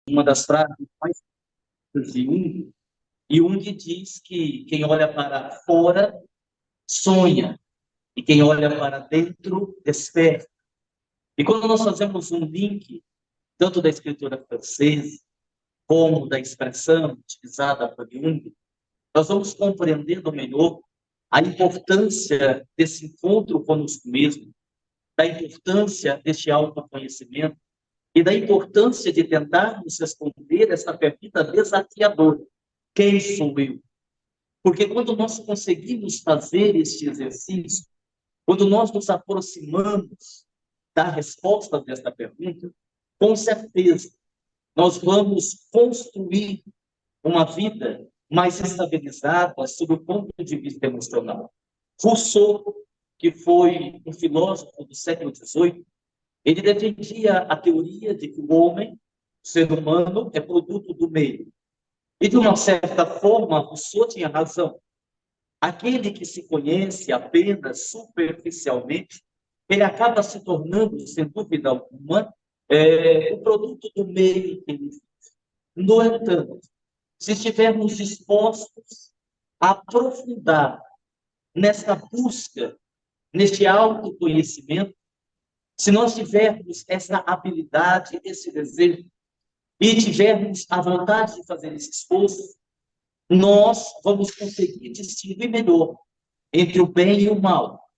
uma das frases mais famosas de Jung, e Jung diz que quem olha para fora sonha, e quem olha para dentro desperta. E quando nós fazemos um link, tanto da escritura francesa, como da expressão utilizada por Jung, nós vamos compreendendo melhor a importância desse encontro conosco mesmo, da importância deste autoconhecimento e da importância de tentarmos responder essa pergunta desafiadora: quem sou eu? Porque quando nós conseguimos fazer este exercício, quando nós nos aproximamos da resposta desta pergunta, com certeza nós vamos construir uma vida mais estabilizada sob o ponto de vista emocional. Rousseau, que foi um filósofo do século XVIII, ele defendia a teoria de que o homem, o ser humano, é produto do meio. E, de uma certa forma, Rousseau tinha razão. Aquele que se conhece apenas superficialmente, ele acaba se tornando, sem dúvida alguma, o produto do meio que ele vive. No entanto, se estivermos dispostos a aprofundar nessa busca, neste autoconhecimento, se nós tivermos essa habilidade, esse desejo, e tivermos a vontade de fazer esse esforço, nós vamos conseguir distinguir melhor entre o bem e o mal.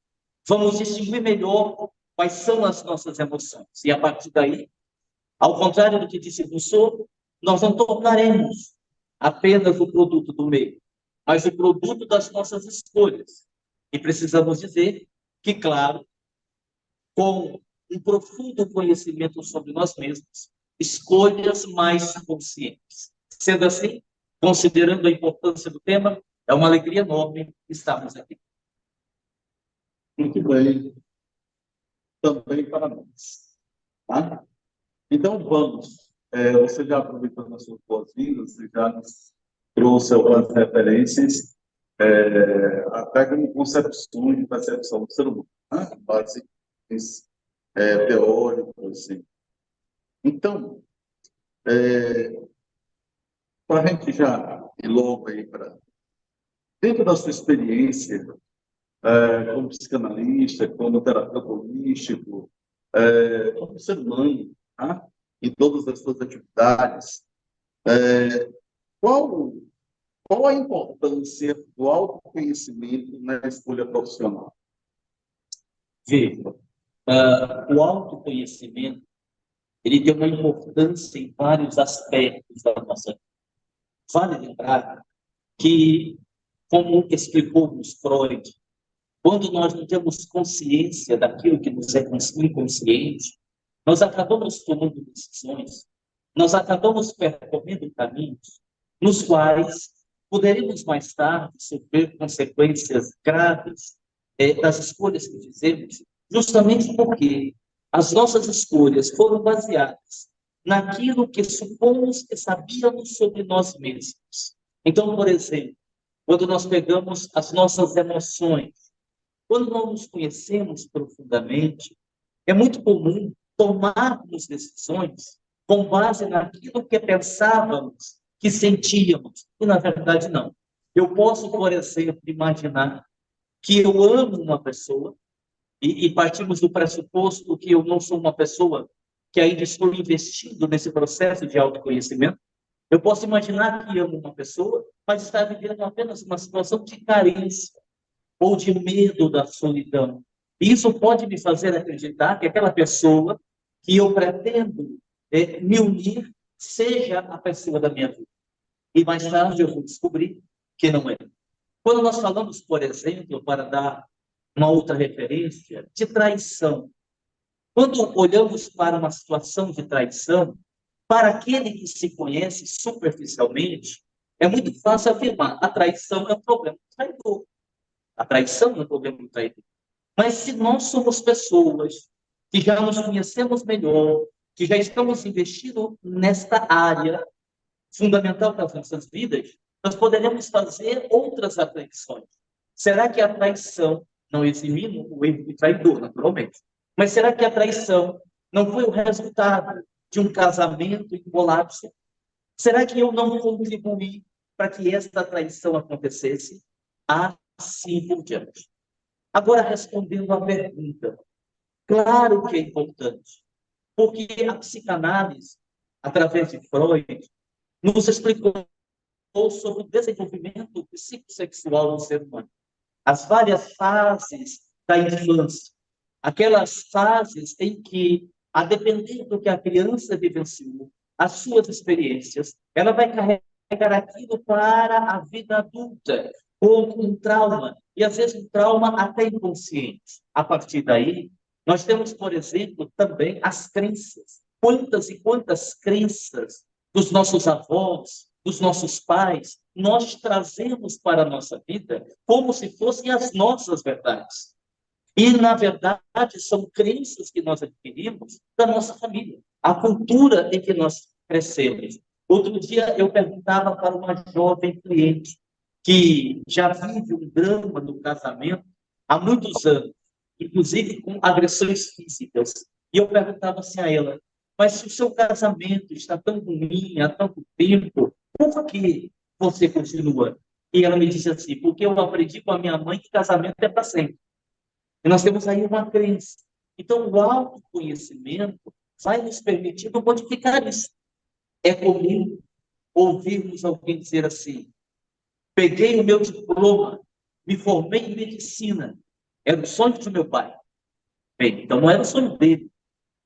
Vamos distinguir melhor quais são as nossas emoções. E a partir daí, ao contrário do que disse Rousseau, nós não tornaremos apenas o produto do meio, mas o produto das nossas escolhas. E precisamos dizer que, claro, com um profundo conhecimento sobre nós mesmos, escolhas mais conscientes. Sendo assim, considerando a importância do tema, é uma alegria enorme estarmos aqui. Muito bem. Também para nós. Tá? Então, vamos. Você já aproveitando as suas boas-vindas, você já nos trouxe algumas referências, até como concepções de percepção do ser humano, né? Base teóricos, assim. Então, para a gente já ir logo aí para... Dentro da sua experiência, como psicanalista, como terapeuta holístico, como ser humano, tá? Em todas as suas atividades, qual a importância do autoconhecimento na escolha profissional? Veja, o autoconhecimento, ele tem uma importância em vários aspectos da nossa vida. Vale lembrar que, como explicou Freud, quando nós não temos consciência daquilo que nos é inconsciente, nós acabamos tomando decisões, nós acabamos percorrendo caminhos nos quais poderemos mais tarde sofrer consequências graves das escolhas que fizemos, justamente porque as nossas escolhas foram baseadas naquilo que supomos que sabíamos sobre nós mesmos. Então, por exemplo, quando nós pegamos as nossas emoções, quando não nos conhecemos profundamente, é muito comum tomarmos decisões com base naquilo que pensávamos, que sentíamos, e na verdade não. Eu posso, por exemplo, imaginar que eu amo uma pessoa e partimos do pressuposto que eu não sou uma pessoa que ainda estou investindo nesse processo de autoconhecimento. Eu posso imaginar que amo uma pessoa, mas está vivendo apenas uma situação de carência ou de medo da solidão. Isso pode me fazer acreditar que aquela pessoa que eu pretendo me unir seja a pessoa da minha vida. E mais tarde eu vou descobrir que não é. Quando nós falamos, por exemplo, para dar uma outra referência, de traição. Quando olhamos para uma situação de traição, para aquele que se conhece superficialmente, é muito fácil afirmar: a traição é um problema do traidor. A traição é um problema do traidor. Mas se nós somos pessoas que já nos conhecemos melhor, que já estamos investindo nesta área fundamental das nossas vidas, nós poderemos fazer outras reflexões. Será que a traição, não eximindo o erro do traidor, naturalmente, mas será que a traição não foi o resultado de um casamento em colapso? Será que eu não contribuí para que esta traição acontecesse? Assim por diante. Agora, respondendo à pergunta, claro que é importante, porque a psicanálise, através de Freud, nos explicou sobre o desenvolvimento psicossexual do ser humano. As várias fases da infância, aquelas fases em que, a depender do que a criança vivenciou, as suas experiências, ela vai carregar aquilo para a vida adulta, como um trauma, e às vezes um trauma até inconsciente. A partir daí, nós temos, por exemplo, também as crenças. Quantas e quantas crenças dos nossos avós, dos nossos pais, nós trazemos para a nossa vida como se fossem as nossas verdades. E, na verdade, são crenças que nós adquirimos da nossa família, a cultura em que nós crescemos. Outro dia, eu perguntava para uma jovem cliente que já vive um drama no casamento há muitos anos, inclusive com agressões físicas. E eu perguntava assim a ela, mas se o seu casamento está tão ruim há tanto tempo, por que você continua? E ela me disse assim, porque eu aprendi com a minha mãe que casamento é para sempre. E nós temos aí uma crença. Então, o autoconhecimento vai nos permitindo modificar isso. É comum ouvirmos alguém dizer assim, peguei o meu diploma, me formei em medicina, era o sonho do meu pai. Bem, então não era o sonho dele.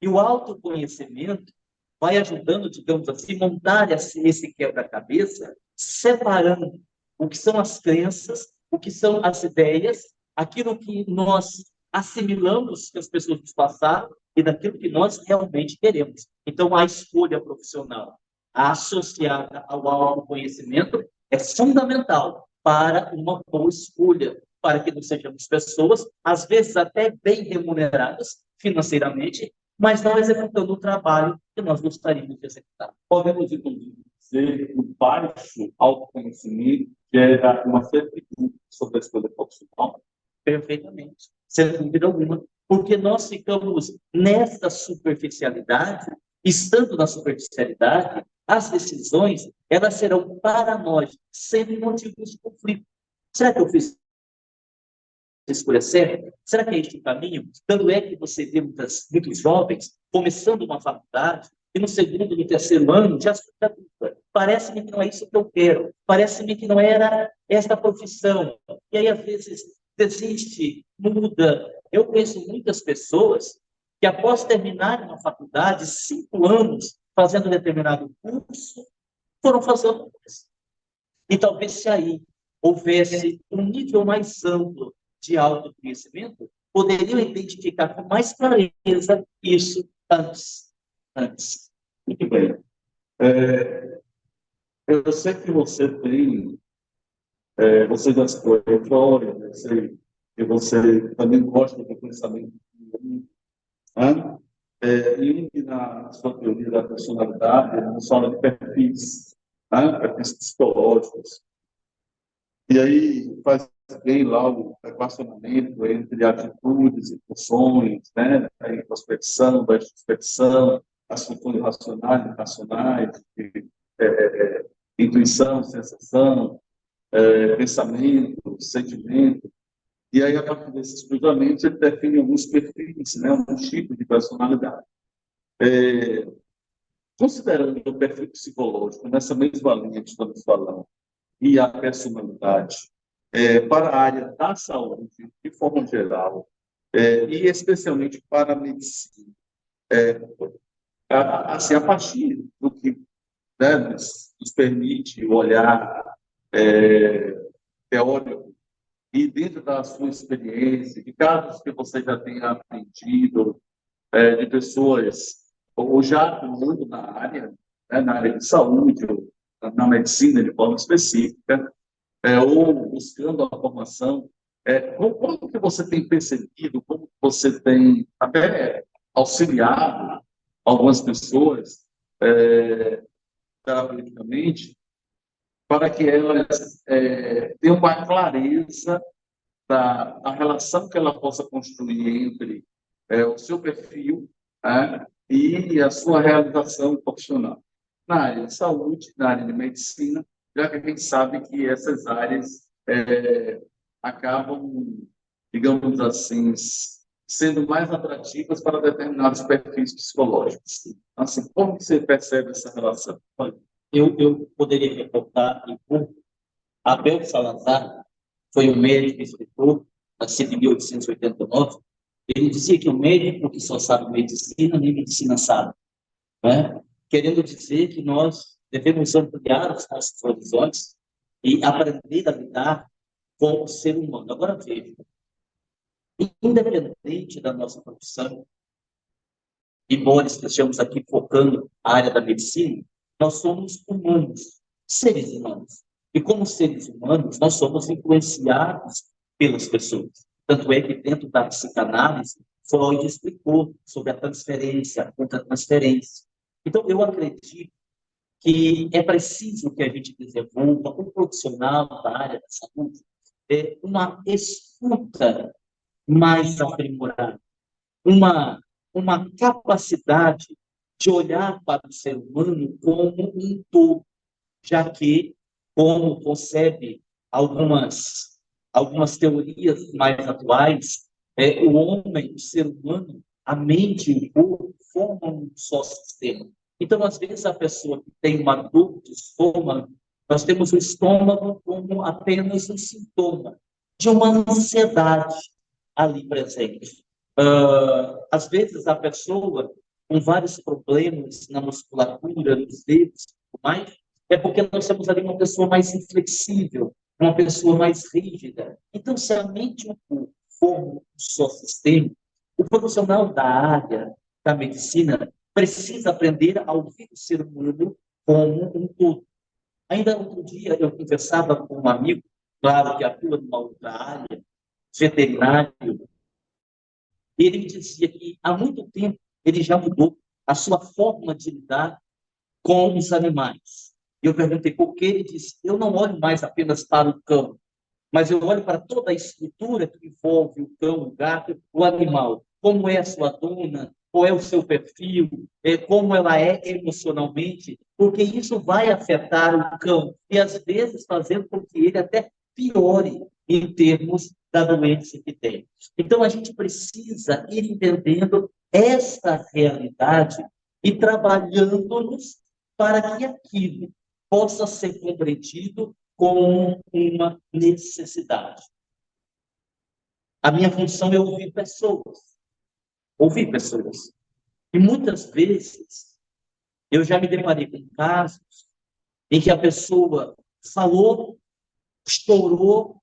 E o autoconhecimento vai ajudando, digamos assim, montar esse quebra-cabeça, separando o que são as crenças, o que são as ideias, aquilo que nós assimilamos que as pessoas nos passaram e daquilo que nós realmente queremos. Então, a escolha profissional associada ao autoconhecimento é fundamental para uma boa escolha, para que nós sejamos pessoas, às vezes até bem remuneradas financeiramente, mas não executando o trabalho que nós gostaríamos de executar. Podemos, inclusive, dizer que o baixo autoconhecimento gera uma certa dúvida sobre a escolha profissional. Perfeitamente, sem dúvida alguma. Porque nós ficamos nessa superficialidade, estando na superficialidade, as decisões, elas serão para nós sempre motivos de conflito. Será que eu fiz a escolha certa? Será que é este o caminho? Tanto é que você vê muitos jovens começando uma faculdade e no segundo, no terceiro ano, já se dúvida. Parece-me que não é isso que eu quero. Parece-me que não era esta profissão. E aí, às vezes, desiste, muda. Eu conheço muitas pessoas que, após terminar uma faculdade, 5 anos fazendo determinado curso, foram fazer outra coisa. E talvez se aí houvesse um nível mais amplo de autoconhecimento, poderiam identificar com mais clareza isso antes. Muito bem. Eu sei que você tem, você já estudou Freud, eu sei que você também gosta do pensamento de Jung, e na sua teoria da personalidade, ele nos fala de perfis, perfis psicológicos. E aí faz bem lá o equacionamento entre atitudes e funções, né? A introspecção, a extrospecção, as funções racionais e irracionais, intuição, sensação, pensamento, sentimento. E aí, a partir desses cruzamentos, ele define alguns perfis, né? Alguns tipos de personalidade. Considerando o perfil psicológico, nessa mesma linha que estamos falando, e a personalidade, para a área da saúde, de forma geral, e especialmente para a medicina. Assim, a partir do que, né, nos permite o olhar teórico e dentro da sua experiência, de casos que você já tenha aprendido, de pessoas ou já atuando na área, né, na área de saúde, ou na medicina de forma específica, ou buscando a formação, como que você tem percebido, como você tem até auxiliado algumas pessoas terapeuticamente para que elas tenham uma clareza da relação que ela possa construir entre o seu perfil, e a sua realização profissional. Na área de saúde, na área de medicina, já que a gente sabe que essas áreas acabam, digamos assim, sendo mais atrativas para determinados perfis psicológicos. Assim, como você percebe essa relação? Olha, eu poderia reportar que Abel Salazar foi um médico e escritor, nascido em 1889. Ele dizia que o médico que só sabe medicina, nem medicina sabe, né? Querendo dizer que nós devemos ampliar os nossos horizontes e aprender a lidar com o ser humano. Agora, veja, independente da nossa profissão, embora estejamos aqui focando a área da medicina, nós somos humanos, seres humanos. E como seres humanos, nós somos influenciados pelas pessoas. Tanto é que dentro da psicanálise, Freud explicou sobre a transferência, a contra-transferência. Então, eu acredito que é preciso que a gente desenvolva, um profissional da área da saúde, uma escuta mais aprimorada, uma, uma capacidade de olhar para o ser humano como um todo, já que, como concebe algumas teorias mais atuais, o homem, o ser humano, a mente e o corpo formam um só sistema. Então, às vezes, a pessoa que tem uma dor de estômago, nós temos o estômago como apenas um sintoma de uma ansiedade ali presente. Às vezes, a pessoa com vários problemas na musculatura, nos dedos, mais, é porque nós temos ali uma pessoa mais inflexível, uma pessoa mais rígida. Então, se a mente e o corpo formam um só sistema, o profissional da área da medicina precisa aprender a ouvir o ser humano como um todo. Ainda outro dia, eu conversava com um amigo, claro que atua numa outra área, veterinário, e ele me dizia que há muito tempo ele já mudou a sua forma de lidar com os animais. E eu perguntei por quê, ele disse, eu não olho mais apenas para o cão, mas eu olho para toda a estrutura que envolve o cão, o gato, o animal. Como é a sua dona, qual é o seu perfil, como ela é emocionalmente, porque isso vai afetar o cão e, às vezes, fazendo com que ele até piore em termos da doença que tem. Então, a gente precisa ir entendendo esta realidade e trabalhando-nos para que aquilo possa ser compreendido como uma necessidade. A minha função é ouvir pessoas. Ouvir pessoas. E muitas vezes eu já me deparei com casos em que a pessoa falou, estourou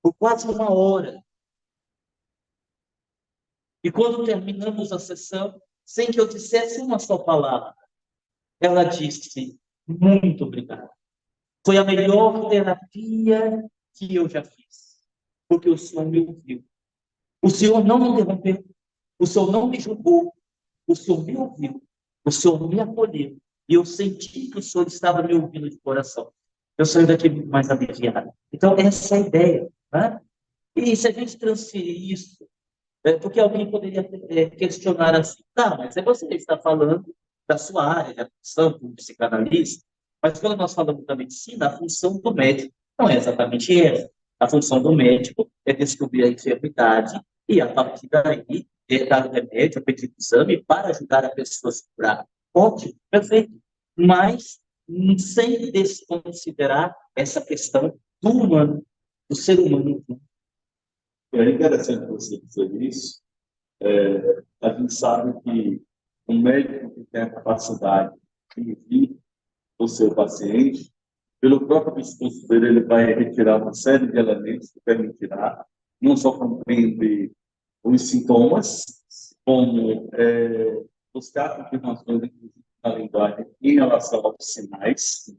por quase uma hora. E quando terminamos a sessão, sem que eu dissesse uma só palavra, ela disse, muito obrigado. Foi a melhor terapia que eu já fiz, porque o Senhor me ouviu. O Senhor não me interrompeu, o Senhor não me julgou, o Senhor me ouviu, o Senhor me acolheu, e eu senti que o Senhor estava me ouvindo de coração. Eu saí daqui muito mais aliviado. Então, essa é a ideia. Né? E se a gente transferir isso, porque alguém poderia questionar assim, tá, mas você está falando da sua área de atuação como psicanalista, mas quando nós falamos da medicina, a função do médico não é exatamente essa. A função do médico é descobrir a enfermidade e, a partir daí, dar o remédio, pedir o exame para ajudar a pessoa a se curar. Ótimo, perfeito. Mas sem desconsiderar essa questão do humano, do ser humano. É interessante você dizer isso. A gente sabe que um médico que tem a capacidade de ouvir o seu paciente, pelo próprio discurso dele, ele vai retirar uma série de elementos que permitirá não só compreender os sintomas, como buscar confirmações, inclusive, na linguagem em relação aos sinais,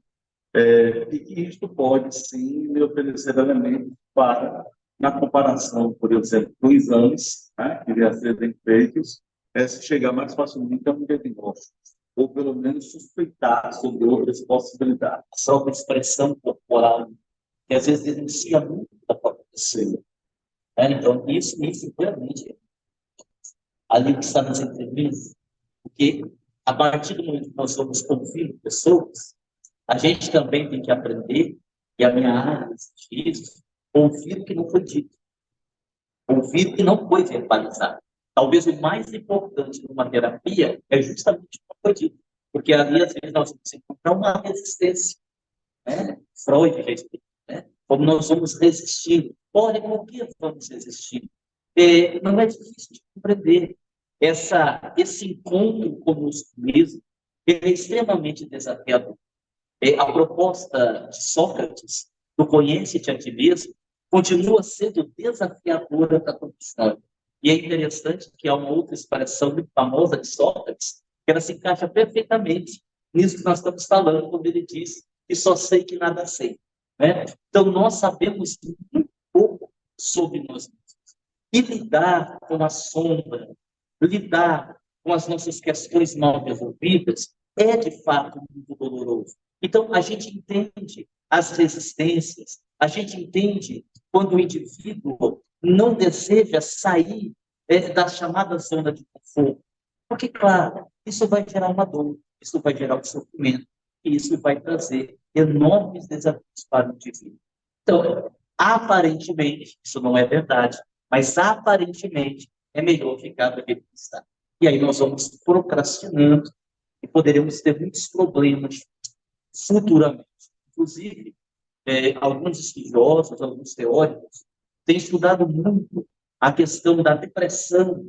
e que isto pode, sim, me oferecer elementos para, na comparação, por exemplo, com exames, né, que devem ser feitos, se chegar mais facilmente a um diagnóstico, ou pelo menos suspeitar sobre outras possibilidades. A própria expressão corporal, que às vezes denuncia muito da própria pessoa. Então, isso realmente, ali que está nas entrevistas, Porque a partir do momento que nós vamos ouvindo pessoas, a gente também tem que aprender, e a minha área exige isso, ouvir o que não foi dito, ouvir o que não foi verbalizado. Talvez o mais importante numa terapia é justamente o que não foi dito, porque ali, às vezes, nós vamos encontrar uma resistência, né? Freud já explica, né? Como nós vamos resistir. Olha, por que vamos resistir? Não é difícil de compreender. Esse encontro conosco mesmo é extremamente desafiador. A proposta de Sócrates, do conhece-te a ti mesmo, continua sendo desafiadora para todos nós. E é interessante que há uma outra expressão muito famosa de Sócrates, que ela se encaixa perfeitamente nisso que nós estamos falando, quando ele diz que só sei que nada sei. Né? Então, nós sabemos muito pouco sobre nós mesmos. E lidar com a sombra, lidar com as nossas questões mal resolvidas, é de fato muito doloroso. Então, a gente entende as resistências, a gente entende quando o indivíduo não deseja sair da chamada zona de conforto. Porque, claro, isso vai gerar uma dor, isso vai gerar um sofrimento, e isso vai trazer enormes desafios para o indivíduo. Então, aparentemente, isso não é verdade, mas aparentemente é melhor ficar do jeito que está. E aí nós vamos procrastinando e poderemos ter muitos problemas futuramente. Inclusive, alguns estudiosos, alguns teóricos, têm estudado muito a questão da depressão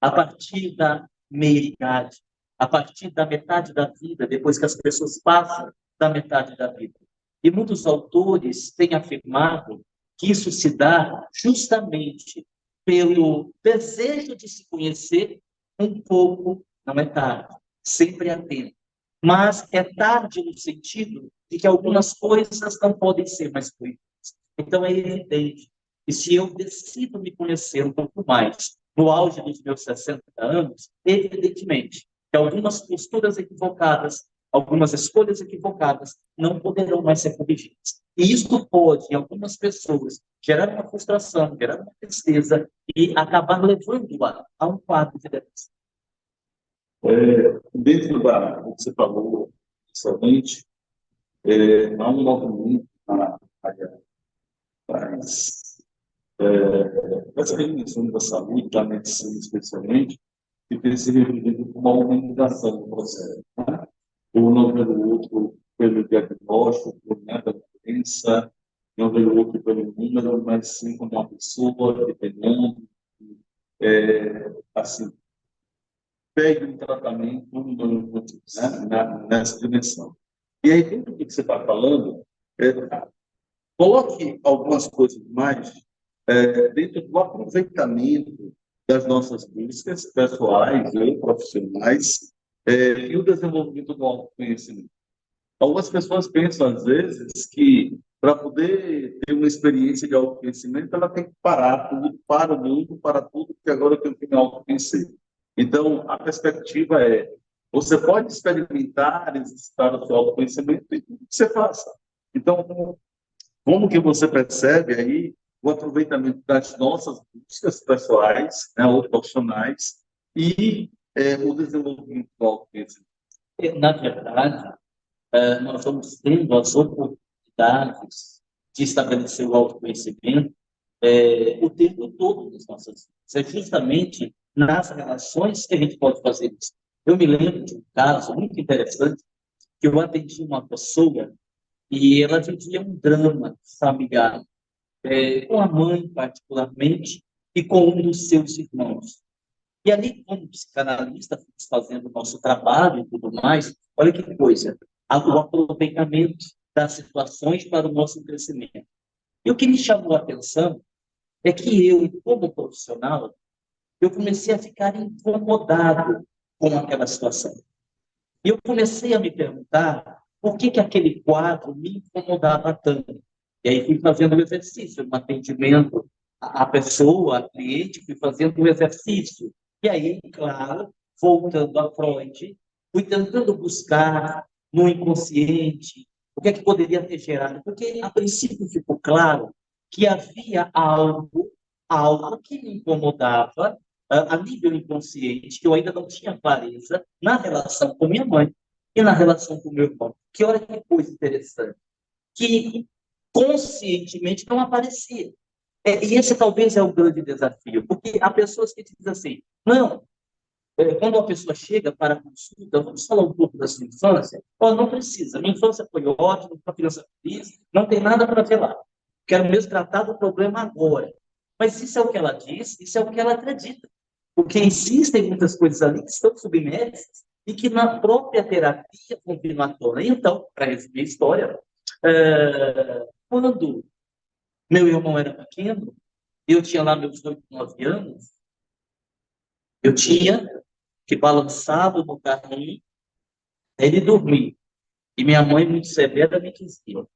a partir da meia-idade, a partir da metade da vida, depois que as pessoas passam da metade da vida. E muitos autores têm afirmado que isso se dá justamente pelo desejo de se conhecer um pouco, não é tarde, sempre é tempo. Mas é tarde no sentido de que algumas coisas não podem ser mais proibidas. Então, é evidente que se eu decido me conhecer um pouco mais no auge dos meus 60 anos, evidentemente que algumas posturas equivocadas, algumas escolhas equivocadas não poderão mais ser corrigidas. E isso pode, em algumas pessoas, gerar uma frustração, gerar uma tristeza e acabar levando-a a um quadro de depressão. Dentro do que você falou, somente, há um movimento na área das dimensões da saúde, da medicina especialmente, que tem se referido como uma humanização do processo. Né? Ou não pelo outro, pelo diagnóstico, né, da doença, não pelo outro, pelo número, mas sim como uma pessoa que tem nome, assim, pegue um tratamento nessa dimensão. E aí, dentro do que você está falando, coloque algumas coisas mais dentro do aproveitamento das nossas buscas pessoais ou profissionais e o desenvolvimento do autoconhecimento. Algumas pessoas pensam, às vezes, que para poder ter uma experiência de autoconhecimento, ela tem que parar tudo, para o mundo, para tudo, porque agora eu tenho que me autoconhecer. Então, a perspectiva é, você pode experimentar, exercitar o seu autoconhecimento e tudo que você faça. Então, como que você percebe aí o aproveitamento das nossas buscas pessoais, né, ou profissionais, e o desenvolvimento do autoconhecimento? Na verdade, nós vamos tendo as oportunidades de estabelecer o autoconhecimento o tempo todo nas nossas vidas. É justamente nas relações que a gente pode fazer isso. Eu me lembro de um caso muito interessante que eu atendi uma pessoa e ela vivia um drama familiar, com a mãe particularmente e com um dos seus irmãos. E ali, como psicanalista, fazendo o nosso trabalho e tudo mais, olha que coisa, o aproveitamento das situações para o nosso crescimento. E o que me chamou a atenção é que eu, como profissional, eu comecei a ficar incomodado com aquela situação. E eu comecei a me perguntar por que aquele quadro me incomodava tanto. E aí fui fazendo o exercício, um atendimento à pessoa, à cliente, fui fazendo o exercício. E aí, claro, voltando a Freud, fui tentando buscar no inconsciente o que é que poderia ter gerado. Porque, a princípio, ficou claro que havia algo que me incomodava a nível inconsciente, que eu ainda não tinha clareza na relação com minha mãe e na relação com meu irmão. Que olha que coisa interessante, que conscientemente não aparecia. E esse talvez é o grande desafio, porque há pessoas que dizem assim, não, quando uma pessoa chega para a consulta, vamos falar um pouco da sua infância? Oh, não precisa, minha infância foi ótima, uma criança feliz, não tem nada para ver lá. Quero mesmo tratar do problema agora. Mas isso é o que ela diz, isso é o que ela acredita. Porque existem muitas coisas ali que estão submersas e que na própria terapia continuam à tona. Então, para resumir a história, quando meu irmão era pequeno, eu tinha lá meus 8, 9 anos, eu tinha que balançava no carrinho, ele dormia. E minha mãe, muito severa, me dizia: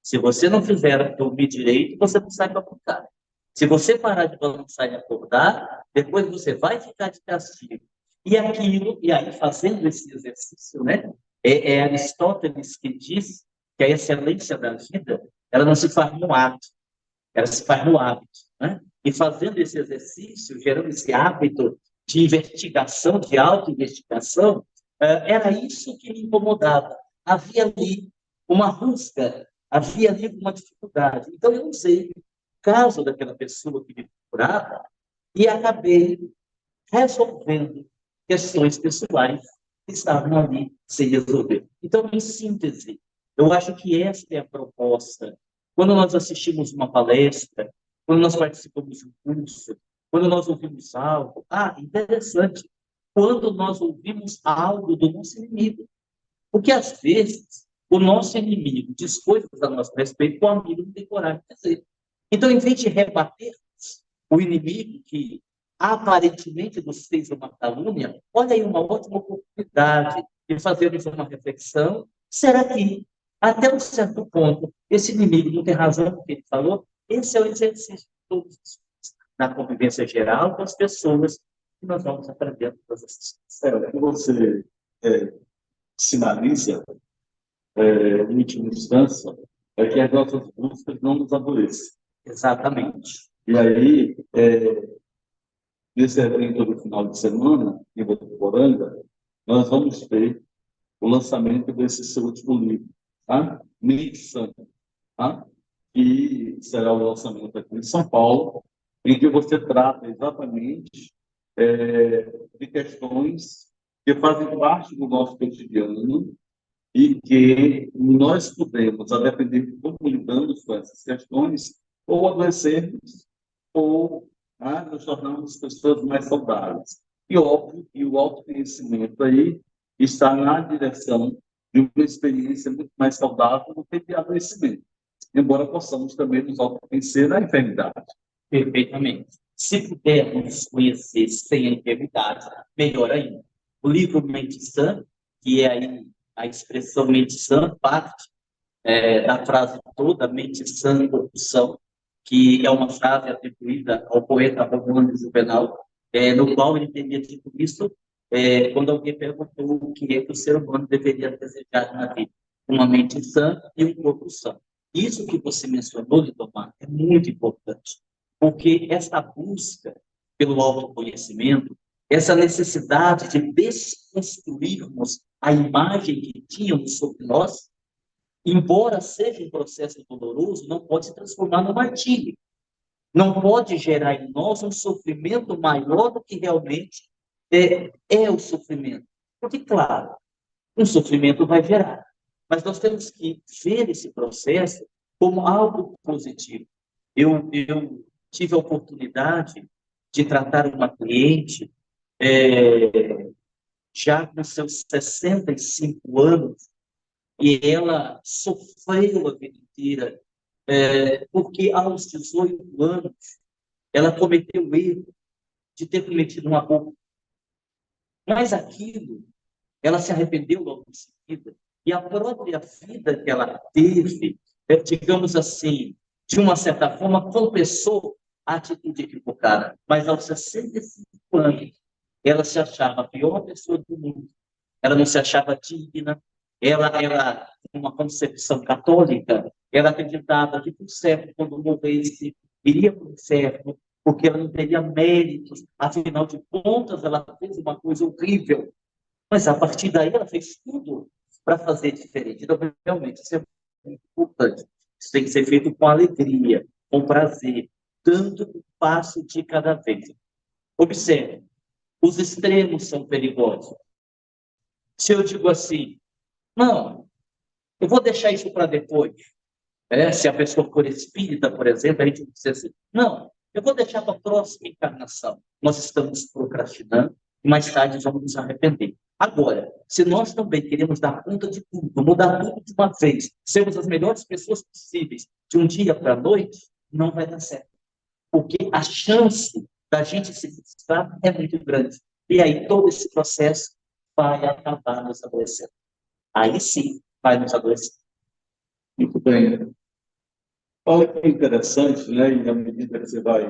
se você não fizer dormir direito, você não sai para brincar. Se você parar de balançar e acordar, depois você vai ficar de castigo. E aquilo, e aí fazendo esse exercício, né? É Aristóteles que diz que a excelência da vida, ela não se faz no ato, ela se faz no hábito, né? E fazendo esse exercício, gerando esse hábito de investigação, de auto-investigação, era isso que me incomodava. Havia ali uma rusga, havia ali uma dificuldade. Então, eu usei o caso daquela pessoa que me procurava e acabei resolvendo questões pessoais que estavam ali sem resolver. Então, em síntese, eu acho que esta é a proposta. Quando nós assistimos uma palestra, quando nós participamos de um curso, quando nós ouvimos algo, interessante, quando nós ouvimos algo do nosso inimigo. Porque, às vezes, o nosso inimigo diz coisas a nosso respeito que o amigo não tem coragem de dizer. Então, em vez de rebater o inimigo que aparentemente nos fez uma calúnia, olha aí uma ótima oportunidade de fazermos uma reflexão. Será que, até um certo ponto, esse inimigo não tem razão no que ele falou? Esse é o exercício de todos os dias, na convivência geral com as pessoas que nós vamos aprendendo todas essas coisas. O que você sinaliza, em última instância, é que as nossas buscas não nos adoecem. Exatamente. E aí, nesse evento do final de semana, em Votuporanga, nós vamos ter o lançamento desse seu último livro, tá? Mente Sã, tá? Que será o lançamento aqui em São Paulo, em que você trata exatamente de questões que fazem parte do nosso cotidiano e que nós podemos, a depender de como lidamos com essas questões, ou adoecermos, ou nos tornarmos pessoas mais saudáveis. E óbvio que o autoconhecimento aí está na direção de uma experiência muito mais saudável do que de adoecimento, embora possamos também nos autoconhecer na enfermidade. Perfeitamente. Se pudermos conhecer sem a enfermidade, melhor ainda. O livro Mente Sã, que é aí a expressão mente sã, parte da frase toda, mente sã, corrupção, que é uma frase atribuída ao poeta romano Juvenal, no qual ele teria dito isso quando alguém perguntou o que é que o ser humano deveria desejar na vida. Uma mente sã e um corpo sã. Isso que você mencionou, Lidomar, é muito importante, porque essa busca pelo autoconhecimento, essa necessidade de desconstruirmos a imagem que tínhamos sobre nós, embora seja um processo doloroso, não pode se transformar no martírio. Não pode gerar em nós um sofrimento maior do que realmente é o sofrimento. Porque, claro, um sofrimento vai gerar. Mas nós temos que ver esse processo como algo positivo. Eu tive a oportunidade de tratar uma cliente já com seus 65 anos, e ela sofreu a vida inteira, porque aos 18 anos ela cometeu o erro de ter cometido um aborto. Mas aquilo, ela se arrependeu logo em seguida, e a própria vida que ela teve, digamos assim, de uma certa forma, compensou a atitude equivocada. Mas aos 65 anos, ela se achava a pior pessoa do mundo. Ela não se achava digna. Ela, uma concepção católica, ela acreditava que, por certo, quando morresse, iria para o inferno, porque ela não teria méritos, afinal de contas, ela fez uma coisa horrível. Mas, a partir daí, ela fez tudo para fazer diferente. Então, realmente, isso é muito importante. Isso tem que ser feito com alegria, com prazer, dando um passo de cada vez. Observe, os extremos são perigosos. Se eu digo assim, não, eu vou deixar isso para depois. Se a pessoa for espírita, por exemplo, a gente diz assim, não, eu vou deixar para a próxima encarnação. Nós estamos procrastinando e mais tarde vamos nos arrepender. Agora, se nós também queremos dar conta de tudo, mudar tudo de uma vez, sermos as melhores pessoas possíveis de um dia para a noite, não vai dar certo. Porque a chance da gente se frustrar é muito grande. E aí todo esse processo vai acabar nos adoecendo. Aí sim, vai nos adoecer. Muito bem. Olha que interessante, né? E à medida que você vai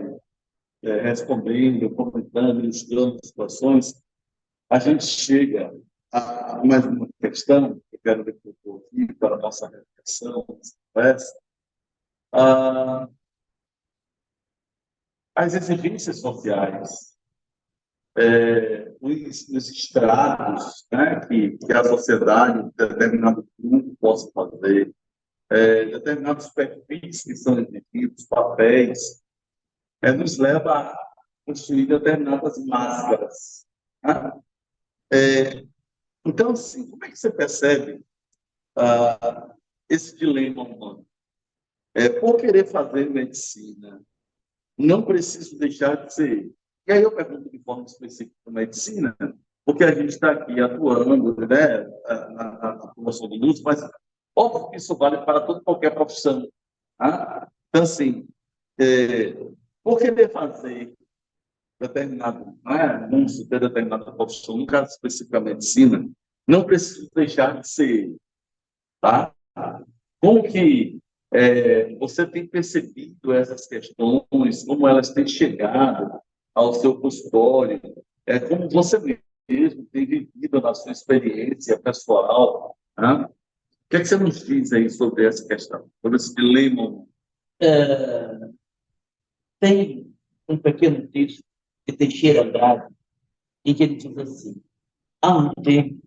respondendo, comentando, ilustrando situações, a gente chega a mais uma questão que eu quero ouvir para a nossa reflexão, nossa conversa. As exigências sociais, os estragos, né, que a sociedade, determinado grupo possa fazer, determinados perfis que são exigidos, papéis, nos leva a construir determinadas máscaras. Né? Então, assim, como é que você percebe esse dilema humano? Por querer fazer medicina, não preciso deixar de ser. E aí eu pergunto de forma específica para medicina, porque a gente está aqui atuando, né, na promoção do uso, mas óbvio que isso vale para toda qualquer profissão. Tá? Então, assim, por querer fazer determinado anúncio de determinada profissão, no caso específico a medicina, não preciso deixar de ser. Tá? Como que você tem percebido essas questões, como elas têm chegado ao seu consultório, como você mesmo tem vivido na sua experiência pessoal, né? O que é que você nos diz aí sobre essa questão, sobre esse dilema? Tem um pequeno texto de Teixeira Andrade, em que ele diz assim, há um tempo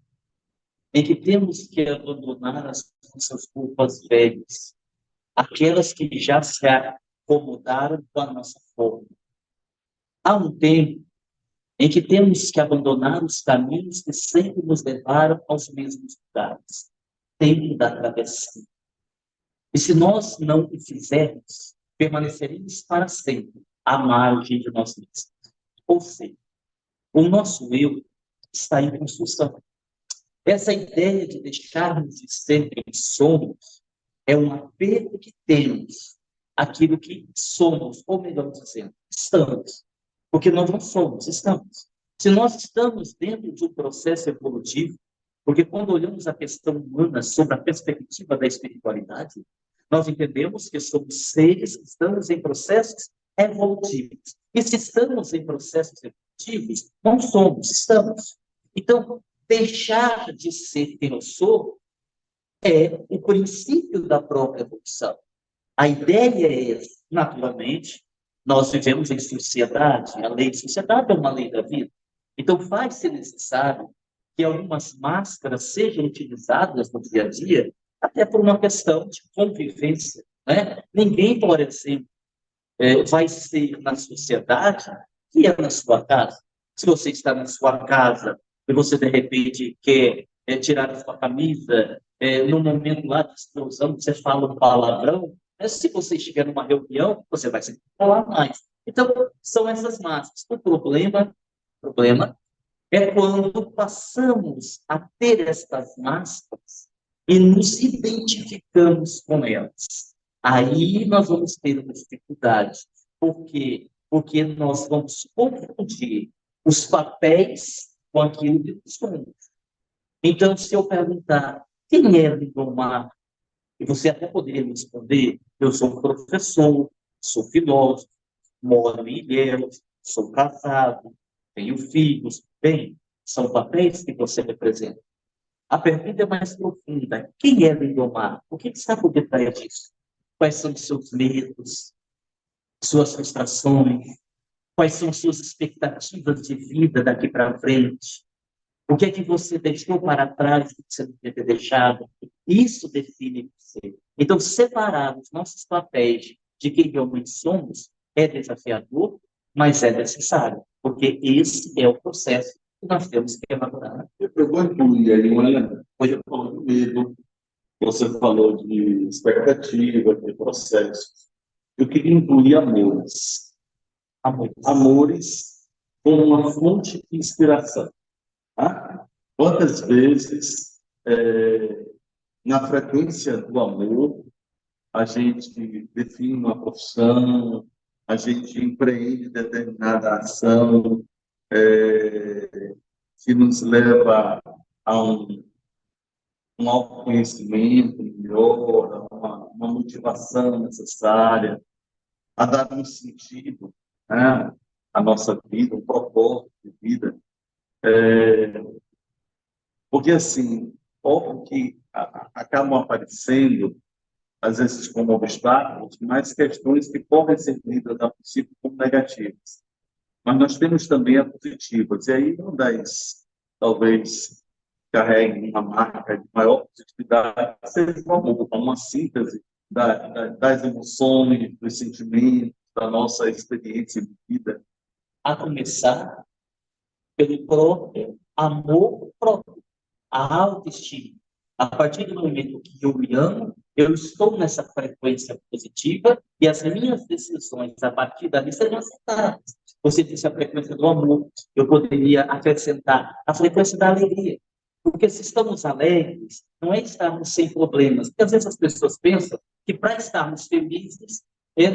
em que temos que abandonar as nossas culpas velhas, aquelas que já se acomodaram com a nossa forma. Há um tempo em que temos que abandonar os caminhos que sempre nos levaram aos mesmos lugares, tempo da travessia. E se nós não o fizermos, permaneceremos para sempre à margem de nós mesmos. Ou seja, o nosso eu está em construção. Essa ideia de deixarmos de ser quem somos é um apego que temos àquilo que somos, ou melhor dizendo, estamos. Porque nós não somos, estamos. Se nós estamos dentro de um processo evolutivo, porque quando olhamos a questão humana sob a perspectiva da espiritualidade, nós entendemos que somos seres que estamos em processos evolutivos. E se estamos em processos evolutivos, não somos, estamos. Então, deixar de ser quem eu sou é o princípio da própria evolução. A ideia é essa. Naturalmente, nós vivemos em sociedade, a lei de sociedade é uma lei da vida. Então, vai ser necessário que algumas máscaras sejam utilizadas no dia a dia, até por uma questão de convivência. Né? Ninguém, por exemplo, vai ser na sociedade que é na sua casa. Se você está na sua casa e você, de repente, quer tirar a sua camisa, no momento lá de explosão, você fala um palavrão, se você estiver numa reunião, você vai sempre falar mais. Então, são essas máscaras. O problema é quando passamos a ter estas máscaras e nos identificamos com elas. Aí nós vamos ter uma dificuldade. Por quê? Porque nós vamos confundir os papéis com aquilo que somos. Então, se eu perguntar quem é Lindomar, e você até poderia me responder, eu sou professor, sou filósofo, moro em Ilhéus, sou casado, tenho filhos. Bem, são papéis que você representa. A pergunta é mais profunda. Quem é Lindomar? O que está por detrás disso? Quais são os seus medos, suas frustrações, Quais são suas expectativas de vida daqui para frente? O que é que você deixou para trás que você não devia ter deixado? Isso define você. Então, separar os nossos papéis de quem realmente somos é desafiador, mas é necessário, porque esse é o processo que nós temos que elaborar. Eu vou incluir aí um elemento. Hoje eu falo de medo, você falou de expectativa, de processos. Eu queria incluir amores. Amores como uma fonte de inspiração. Tá? Quantas vezes, na frequência do amor, a gente define uma profissão, a gente empreende determinada ação, que nos leva a um autoconhecimento melhor, uma motivação necessária, a dar um sentido, né, à nossa vida, um propósito de vida. Porque, assim, óbvio que acabam aparecendo, às vezes, como obstáculos, mas questões que podem ser lidas a princípio como negativas. Mas nós temos também as positivas. E aí, uma das, talvez, carregue uma marca de maior positividade, seja o amor, uma síntese das emoções, dos sentimentos, da nossa experiência de vida. A começar pelo próprio amor próprio, a autoestima. A partir do momento que eu me amo, eu estou nessa frequência positiva e as minhas decisões a partir dali serão acertadas. Você disse a frequência do amor, eu poderia acrescentar a frequência da alegria. Porque se estamos alegres, não é estarmos sem problemas. Porque às vezes as pessoas pensam que para estarmos felizes,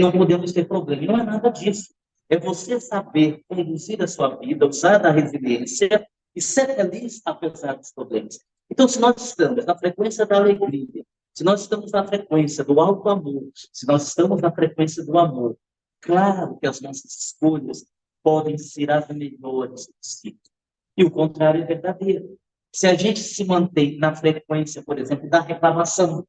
não podemos ter problema. E não é nada disso. É você saber conduzir a sua vida, usar a resiliência e ser feliz apesar dos problemas. Então, se nós estamos na frequência da alegria, se nós estamos na frequência do alto amor, se nós estamos na frequência do amor, claro que as nossas escolhas podem ser as melhores possíveis. E o contrário é verdadeiro. Se a gente se mantém na frequência, por exemplo, da reclamação,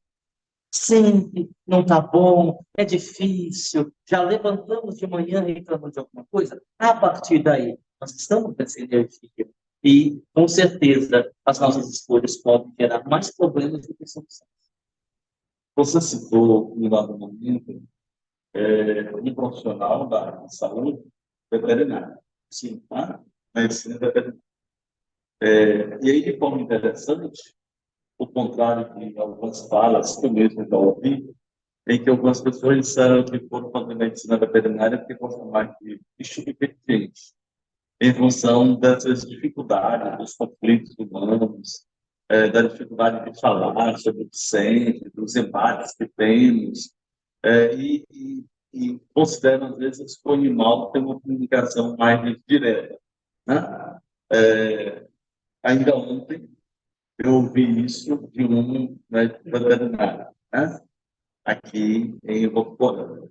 sempre não está bom, é difícil, já levantamos de manhã reclamando de alguma coisa, a partir daí, nós estamos nessa energia. E, com certeza, as nossas escolhas podem gerar mais problemas do que soluções. Você citou, em dado momento, um profissional da área de saúde veterinária. Sim, tá? Medicina veterinária. E aí, de forma interessante, o contrário de algumas falas que eu mesmo já ouvi, em que algumas pessoas disseram que foram fazer medicina veterinária porque gostam mais de bicho que de gente, em função dessas dificuldades, dos conflitos humanos, da dificuldade de falar sobre o que sente, dos embates que temos, e consideram, às vezes, que o animal tem uma comunicação mais direta. Né? Ainda ontem, eu ouvi isso de um veterinário, né? Aqui em Votuporanga.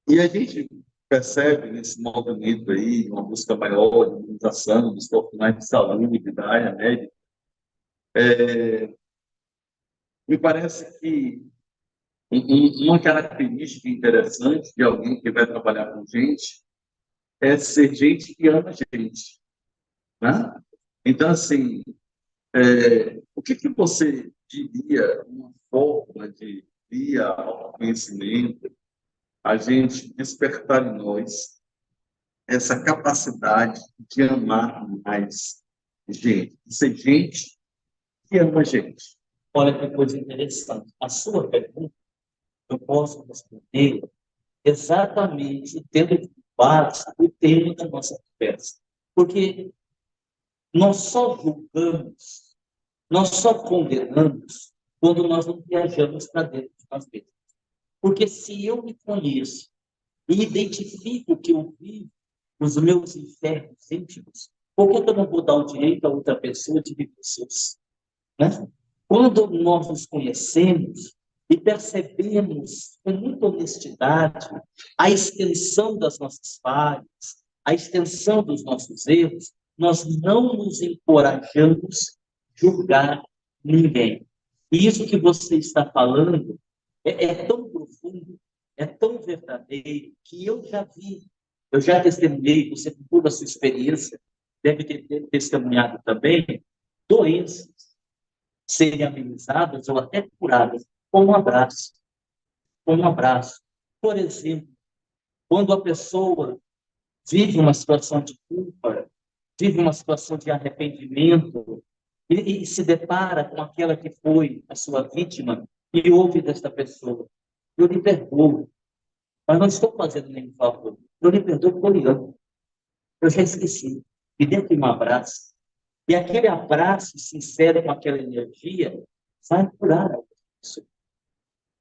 E a gente percebe nesse movimento aí, uma busca maior de imunização dos profissionais de saúde, da área médica, me parece que uma característica interessante de alguém que vai trabalhar com gente é ser gente que ama gente. Né? Então, assim, o que você diria, uma forma de via autoconhecimento, a gente despertar em nós essa capacidade de amar mais gente, de ser gente que ama gente? Olha que coisa interessante. A sua pergunta, eu posso responder exatamente tendo de base o tema da nossa conversa. Porque nós só julgamos, nós só condenamos quando nós não viajamos para dentro de nós mesmos. Porque se eu me conheço e identifico que eu vivo os meus infernos íntimos, por que eu não vou dar o direito a outra pessoa de viver os seus? Né? Quando nós nos conhecemos e percebemos com muita honestidade a extensão das nossas falhas, a extensão dos nossos erros, nós não nos encorajamos a julgar ninguém. E isso que você está falando é tão profundo, é tão verdadeiro, que eu já vi Eu já testemunhei, você com toda a sua experiência, deve ter testemunhado também, doenças serem amenizadas ou até curadas com um abraço. Com um abraço. Por exemplo, quando a pessoa vive uma situação de culpa, vive uma situação de arrependimento e se depara com aquela que foi a sua vítima e ouve desta pessoa: eu lhe perdoo, mas não estou fazendo nenhum favor. Eu lhe perdoo por lhe amo. Eu já esqueci. Me dê aqui um abraço. E aquele abraço sincero com aquela energia vai curar a pessoa.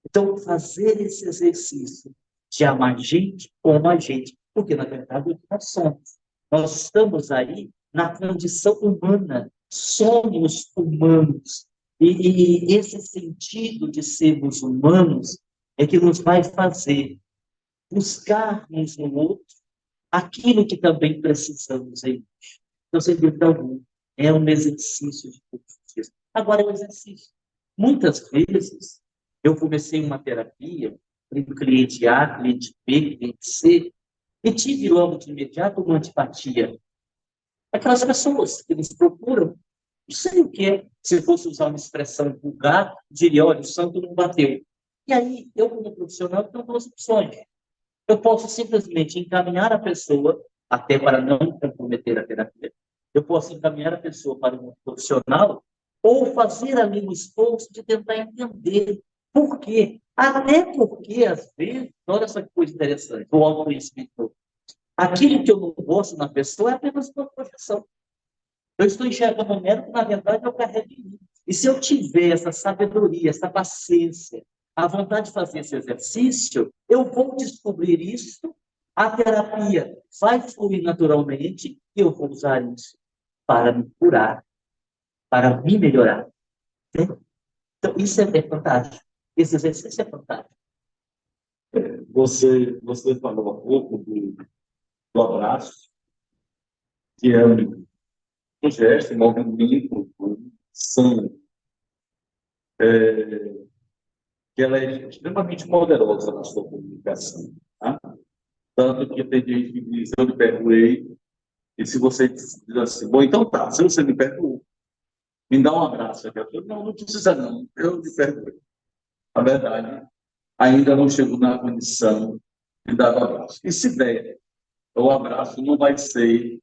Então, fazer esse exercício de amar gente como a gente, porque, na verdade, nós somos. Nós estamos aí na condição humana, somos humanos. E esse sentido de sermos humanos é que nos vai fazer buscar uns no outro aquilo que também precisamos em nós. Então, sem dúvida alguma, é um exercício de justiça. Agora, é um exercício. Muitas vezes, eu comecei uma terapia, com cliente A, cliente B, cliente C, e tive logo de imediato uma antipatia. Aquelas pessoas que nos procuram, não sei o que é, se fosse usar uma expressão vulgar, diria: olha, o santo não bateu. E aí, eu, como profissional, tenho duas opções. Eu posso simplesmente encaminhar a pessoa, até para não comprometer a terapia, eu posso encaminhar a pessoa para um profissional ou fazer ali um esforço de tentar entender por quê. Até porque, às vezes, olha só que coisa interessante, o autoconhecimento. Aquilo que eu não gosto na pessoa é apenas uma projeção. Eu estou enxergando o mérito, na verdade, eu carrego em mim. E se eu tiver essa sabedoria, essa paciência, a vontade de fazer esse exercício, eu vou descobrir isso, a terapia vai fluir naturalmente e eu vou usar isso para me curar, para me melhorar. Então, isso é fantástico. Esse exercício é fantástico. Você falou há pouco do abraço, que é um gesto, um movimento são, que ela é extremamente poderosa na sua comunicação. Tá? Tanto que tem gente que diz: eu lhe perdoei, e se você diz assim, bom, então tá, se você me perdoou, me dá um abraço. Não, não precisa não, eu lhe perdoei. Na verdade, ainda não chegou na condição de dar o abraço. E se der, o abraço não vai ser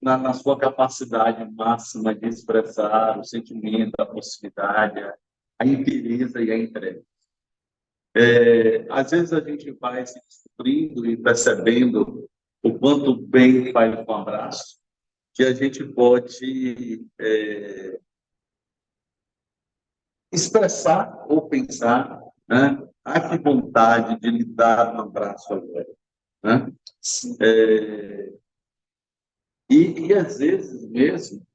na sua capacidade máxima de expressar o sentimento, a proximidade, a inteireza e a entrega. Às vezes a gente vai se descobrindo e percebendo o quanto bem faz um abraço, que a gente pode expressar ou pensar, né? Ah, que vontade de lhe dar um abraço agora. Né? E às vezes mesmo,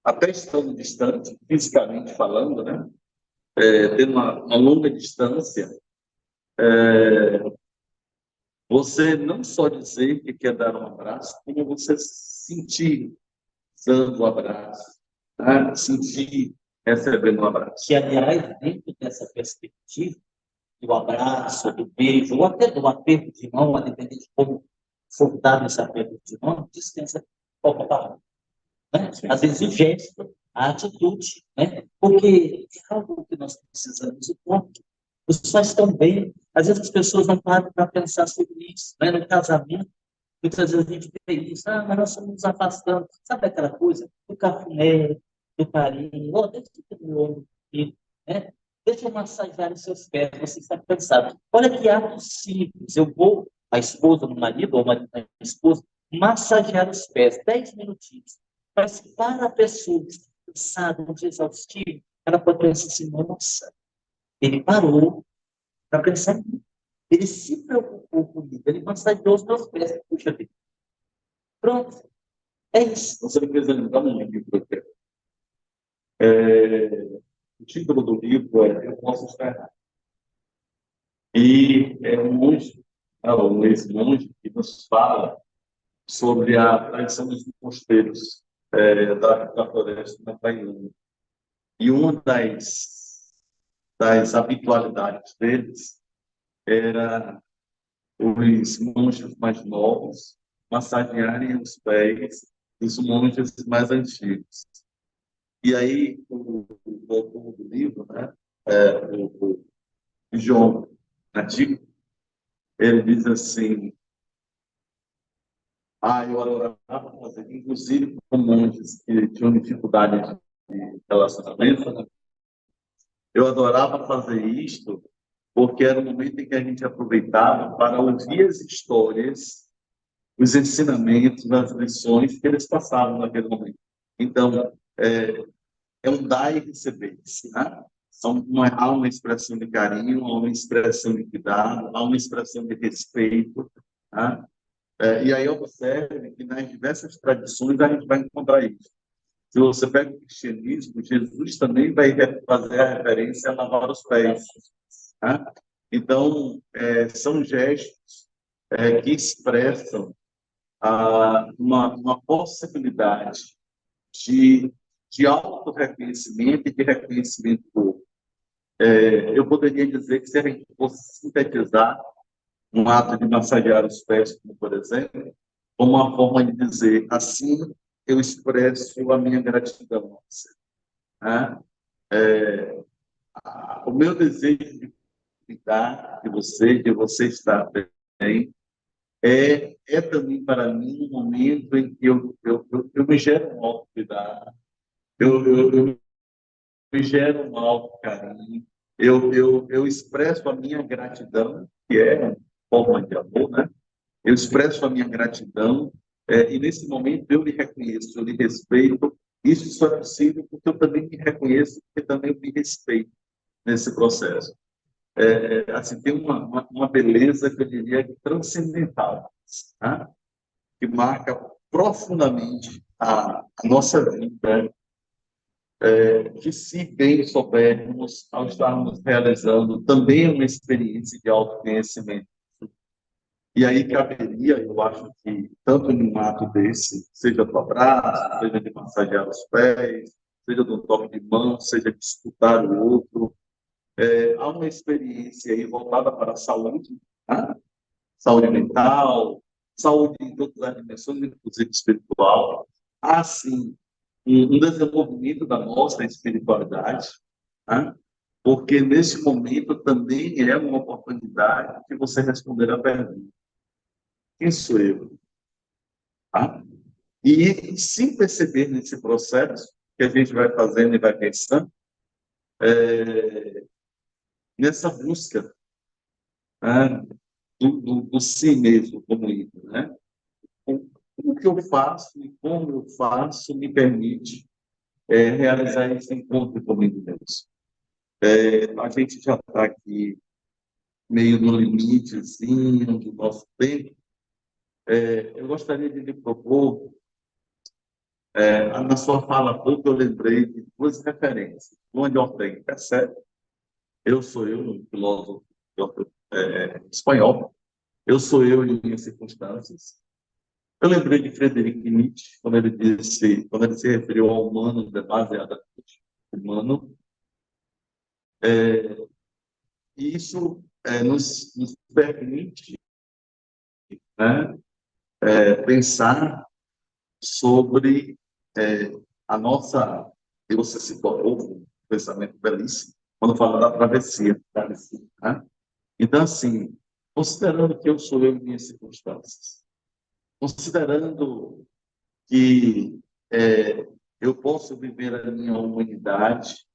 até estando distante, fisicamente falando, né? Tendo uma longa distância, você não só dizer que quer dar um abraço, como você sentir dando o abraço, né? Sentir recebendo um abraço. Que, aliás, dentro dessa perspectiva, do abraço, do beijo, ou até do aperto de mão, a depender de como for dado esse aperto de mão, dispensa qualquer palavra. Né? Às vezes o gesto, a atitude, né? Porque é algo que nós precisamos e ponto. Os pais estão bem. Às vezes as pessoas não param para pensar sobre isso. Né? No casamento, muitas vezes a gente vê isso: ah, mas nós estamos nos afastando. Sabe aquela coisa? Do cafuné, do carinho, oh, deixa eu ter meu ombro aqui, né? Deixa eu massagear os seus pés, você está cansado. Olha que ato simples. Eu vou, a esposa do marido, ou o marido da esposa, massagear os pés, 10 minutinhos. Mas para a pessoa que está cansada, um dia exaustivo, ela pode pensar assim: nossa, ele parou para pensar em mim. Ele se preocupou comigo, ele massageou os meus pés. Puxa vida. Pronto. É isso. Você precisa lembrar um livro. O título do livro é Eu Posso Estar Errado. E é um monge, um ex-monge, que nos fala sobre a tradição dos mosteiros da floresta da Tailândia. E uma das habitualidades deles era os monges mais novos massagearem os pés dos monges mais antigos. E aí, o autor do livro, né, o João Nativo, ele diz assim: eu adorava fazer, inclusive com monges que tinham dificuldade de relacionamento, né? Eu adorava fazer isto porque era o momento em que a gente aproveitava para ouvir as histórias, os ensinamentos, as lições que eles passavam naquele momento. Então, é um dar e receber, né? Há uma expressão de carinho, há uma expressão de cuidado, há uma expressão de respeito, né? E aí observe que nas diversas tradições a gente vai encontrar isso. Se você pega o cristianismo, Jesus também vai fazer a referência a lavar os pés, né? Então, são gestos que expressam uma possibilidade de, de auto-reconhecimento e de reconhecimento do outro. Eu poderia dizer que, se a gente fosse sintetizar um ato de massagear os pés, como por exemplo, como uma forma de dizer: assim eu expresso a minha gratidão, né? O meu desejo de cuidar de você estar bem, é também para mim um momento em que eu me gero um autocuidado, eu me gero um autocarinho, eu expresso a minha gratidão, que é uma forma de amor, né? Eu expresso a minha gratidão, e nesse momento eu lhe reconheço, eu lhe respeito. Isso só é possível porque eu também me reconheço, porque também eu me respeito nesse processo. Assim, tem uma beleza que eu diria transcendental, né? Que marca profundamente a nossa vida, que, se bem soubermos, ao estarmos realizando também uma experiência de autoconhecimento. E aí caberia, eu acho que, tanto num ato desse, seja do abraço, seja de massagear os pés, seja do toque de mão, seja de escutar o outro, há uma experiência aí voltada para a saúde, né? Saúde mental, saúde em todas as dimensões, inclusive espiritual. Há, sim, um desenvolvimento da nossa espiritualidade, né? Porque nesse momento também é uma oportunidade de você responder a pergunta: quem sou eu? Tá? E, sem perceber nesse processo que a gente vai fazendo e vai pensando, nessa busca, né, do si mesmo como ídolo, né? O que eu faço e como eu faço me permite realizar esse encontro comigo mesmo. A gente já está aqui meio no limitezinho do nosso tempo. Eu gostaria de lhe propor, na sua fala pouco eu lembrei de duas referências. Uma de Ortega, percebe? Eu sou eu, um filósofo espanhol. Eu sou eu em minhas circunstâncias. Eu lembrei de Friedrich Nietzsche, quando ele se referiu ao humano demasiadamente humano. E isso nos permite, né, pensar sobre a nossa. E você citou um pensamento belíssimo quando fala da travessia. Né? Então, assim, considerando que eu sou eu em minhas circunstâncias, considerando que eu posso viver a minha humanidade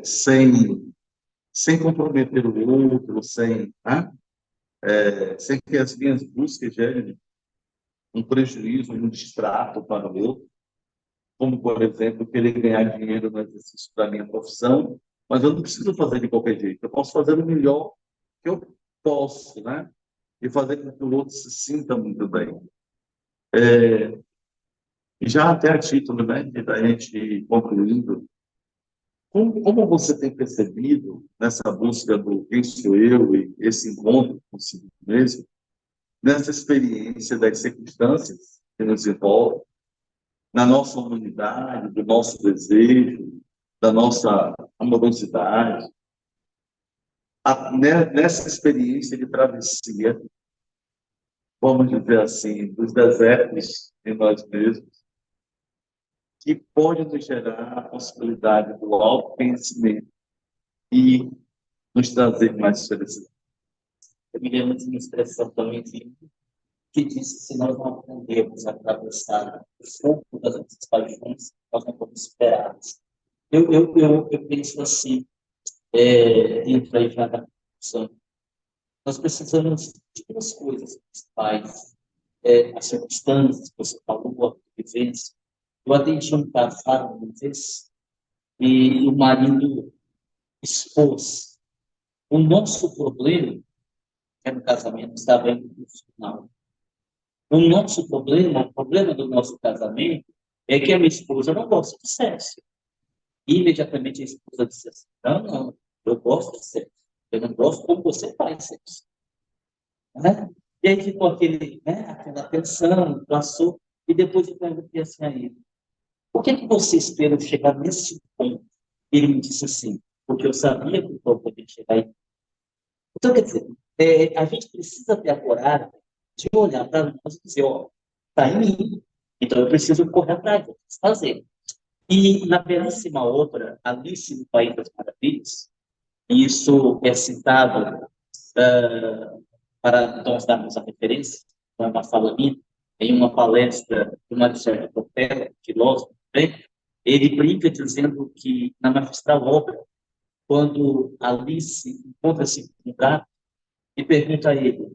sem comprometer o outro, sem que as minhas buscas gerem um prejuízo, um distrato para o outro, como, por exemplo, querer ganhar dinheiro no exercício da minha profissão, mas eu não preciso fazer de qualquer jeito, eu posso fazer o melhor que eu posso, né? E fazer com que o outro se sinta muito bem. Já até a título, né, da gente ir concluindo, como você tem percebido nessa busca do quem sou eu e esse encontro consigo mesmo, nessa experiência das circunstâncias que nos envolvem, na nossa humanidade, do nosso desejo, da nossa amorosidade, Nessa experiência de travessia, vamos dizer assim, dos desertos em nós mesmos, que pode nos gerar a possibilidade do autoconhecimento e nos trazer mais felicidade. Eu me lembro de uma expressão também que diz que se nós não aprendermos a atravessar o fogo das nossas paixões, nós não vamos superá-las. Eu penso assim, dentro aí já da discussão, nós precisamos de duas coisas principais, as circunstâncias que você falou, a vivência. Eu atendi um casal uma vez e o marido expôs o nosso problema, que era o casamento, estava indo no final. O nosso problema, o problema do nosso casamento, é que a minha esposa não gosta de sexo. E imediatamente a esposa disse assim: não, eu gosto de sexo. Eu não gosto como você faz sexo. Né? E aí ficou aquela tensão, passou. E depois eu perguntei assim a ele: por que você esperou chegar nesse ponto? Ele me disse assim: porque eu sabia que eu poderia chegar aí. Então, quer dizer, a gente precisa ter a coragem de olhar para nós e dizer: ó, está em mim, então eu preciso correr atrás, eu preciso fazer. E na belíssima obra Alice no País das Maravilhas, isso é citado para nós darmos a referência, é uma fala minha, em uma palestra de uma certa profeta, filósofo, né? Ele brinca dizendo que na magistral obra, quando Alice encontra-se com um gato e pergunta a ele: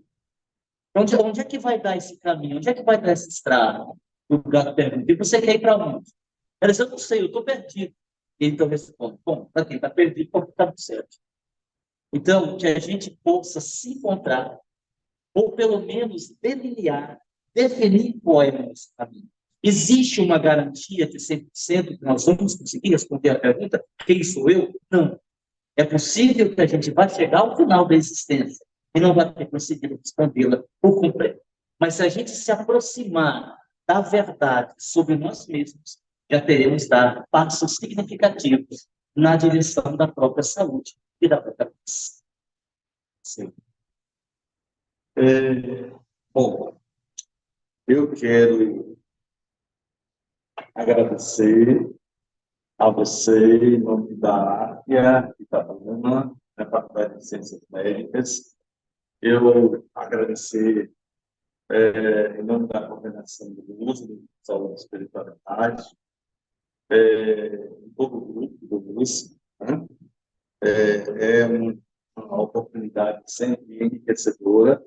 onde é que vai dar esse caminho? Onde é que vai dar essa estrada? O gato pergunta: e você quer ir para onde? Ela diz: eu não sei, eu estou perdido. Ele então responde: bom, para quem está perdido, porque está certo. Então, que a gente possa se encontrar, ou pelo menos delinear, definir qual é o nosso caminho. Existe uma garantia de 100% que nós vamos conseguir responder a pergunta: quem sou eu? Não. É possível que a gente vá chegar ao final da existência e não vai ter conseguido respondê-la por completo. Mas se a gente se aproximar da verdade sobre nós mesmos, já teremos dado passos significativos na direção da própria saúde e da própria paz. Sim. Bom, eu quero agradecer a você, em nome da Área Itabuna, da Faculdade de Ciências Médicas. Eu agradecer, em nome da coordenação do uso do Saúde e Espiritualidade, todo o grupo do USP, né? Uma oportunidade sempre enriquecedora.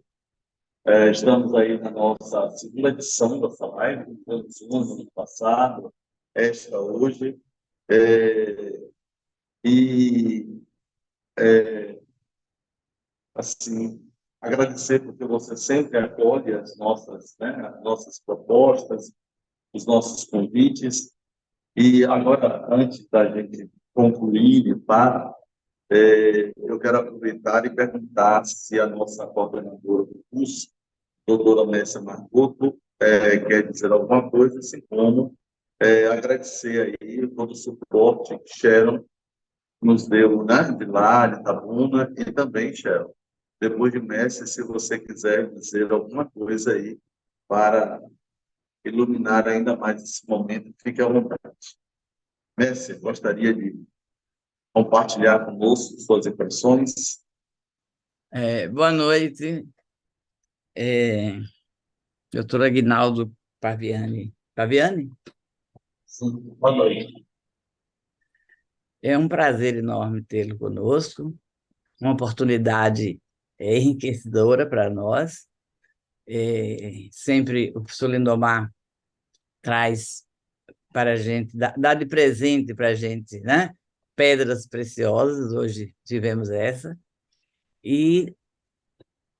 Estamos aí na nossa segunda edição dessa live, tivemos uma no ano passado, esta hoje, e, assim, agradecer porque você sempre acolhe as nossas propostas, os nossos convites, e agora, antes da gente concluir, eu quero aproveitar e perguntar se a nossa coordenadora do curso, doutora Messia Margoto, quer dizer alguma coisa, assim como agradecer aí todo o suporte que Sharon nos deu, né, de lá, de Tabuna, e também, Sharon, depois de Messia, se você quiser dizer alguma coisa aí para iluminar ainda mais esse momento, fique à vontade. Messia, gostaria de compartilhar conosco suas impressões? Boa noite, doutor Aguinaldo Paviani. Paviani? Sim, boa noite. É um prazer enorme tê-lo conosco, uma oportunidade enriquecedora para nós. Sempre o professor Lindomar traz para a gente, dá de presente para a gente, né? Pedras preciosas, hoje tivemos essa, e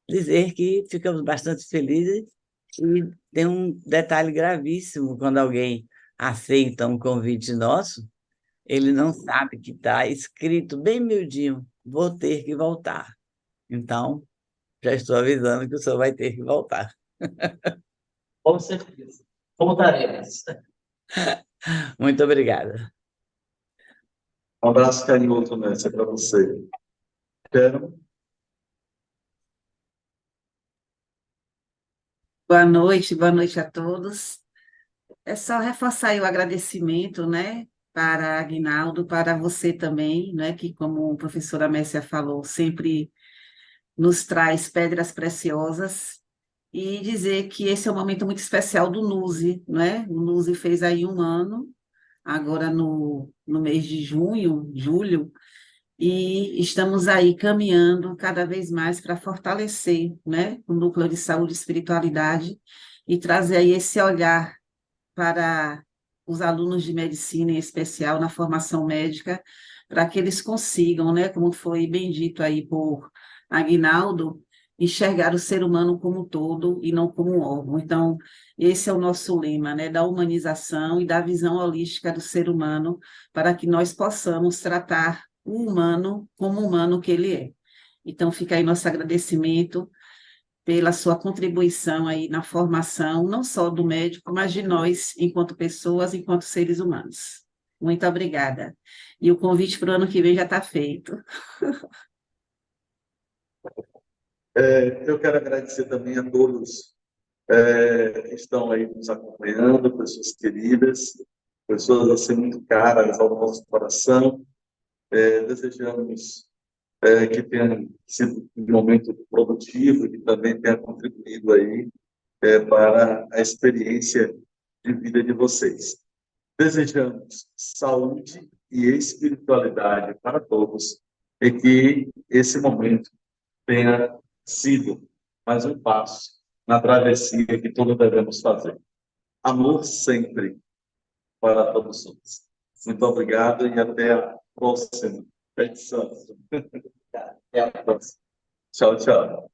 dizer que ficamos bastante felizes. E tem um detalhe gravíssimo: quando alguém aceita um convite nosso, ele não sabe que está escrito bem miudinho: vou ter que voltar. Então, já estou avisando que o senhor vai ter que voltar. Com certeza. Voltaremos. Muito obrigada. Um abraço carinhoso, Messia, para você. Quero boa noite a todos. É só reforçar aí o agradecimento, né, para Aguinaldo, para você também, né, que, como a professora Messia falou, sempre nos traz pedras preciosas, e dizer que esse é um momento muito especial do NUSE, né? O NUSE fez aí 1 ano, agora no mês de junho, julho, e estamos aí caminhando cada vez mais para fortalecer, né, o núcleo de saúde e espiritualidade e trazer aí esse olhar para os alunos de medicina, em especial na formação médica, para que eles consigam, né, como foi bem dito aí por Aguinaldo, enxergar o ser humano como um todo e não como um órgão. Então, esse é o nosso lema, né, da humanização e da visão holística do ser humano, para que nós possamos tratar o humano como o humano que ele é. Então, fica aí nosso agradecimento pela sua contribuição aí na formação, não só do médico, mas de nós, enquanto pessoas, enquanto seres humanos. Muito obrigada. E o convite para o ano que vem já está feito. Eu quero agradecer também a todos que estão aí nos acompanhando, pessoas queridas, pessoas assim muito caras ao nosso coração. Desejamos que tenha sido um momento produtivo, que também tenha contribuído aí para a experiência de vida de vocês. Desejamos saúde e espiritualidade para todos e que esse momento tenha sido mais um passo na travessia que todos devemos fazer. Amor sempre para todos nós. Muito obrigado e até a próxima edição. Até a próxima. Tchau, tchau.